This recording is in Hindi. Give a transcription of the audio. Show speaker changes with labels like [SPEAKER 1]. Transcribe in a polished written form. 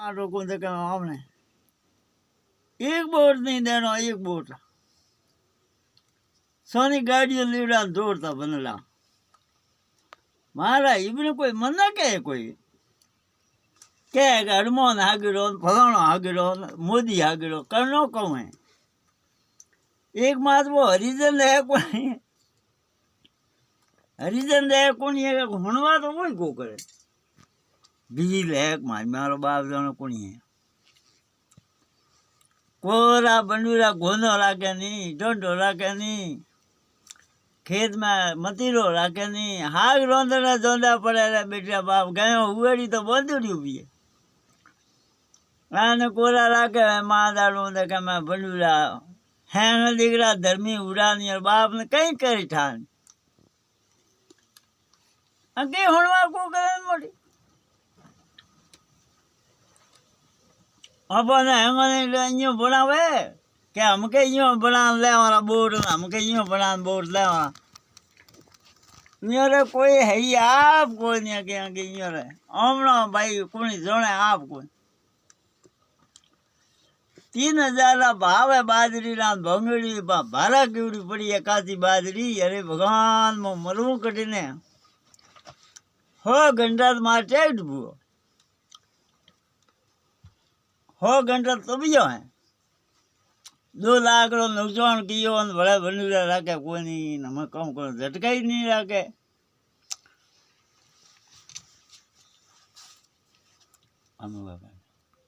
[SPEAKER 1] आटो को देखे हमने एक बोट नहीं देना एक बोट सोनी गाड़ी लीड़ा दौड़ता बनला मारा इबन कोई मना के कोई कहेगा हनुमान हागिरो फलाना हागिरो मोदी हागिरो करनो कौन है एक मात्र वो हरिजन है कोई हरिजन है कौन है हुणवा तो कोई को करे बीजी लहक मारो बाप जानो कौन है कोरा बंडूरा गोनो राखे नहीं डोंडो राखे नहीं खेत में मतीरो राखे नहीं हाग रोंदना जोंदा पड़े रे बेटा बाप गयो हुएड़ी तो बंदूरी भी है आने कोरा राखे माँ दाड़ू देखे मैं बंडूरा हैं दिगरा धर्मी उड़ानी और बाप ने कहीं करी ठान अगे हुणवा को करे मोड़ी अपन हेंगो बनावे क्या हमके यूं बना ले हमारा बोर्ड हमके यूं बना बोर्ड ले हमारा मेरे कोई है ही आप कोई नहीं के आगे यूं रे हमना भाई कोई जोने आप कोई 3000 भाव है बाजरी रात भंगड़ी भारा कीड़ी पड़ी है काची बाजरी अरे भगवान मो मरू कटने हो घंटा मार टेट बुओ हो घंटा तो भी है 2 लाख रो नुकसान कियो बड़ा बंडूरा राखे कोई नहीं नमक कम करो झटका ही नहीं राखे हम बाबा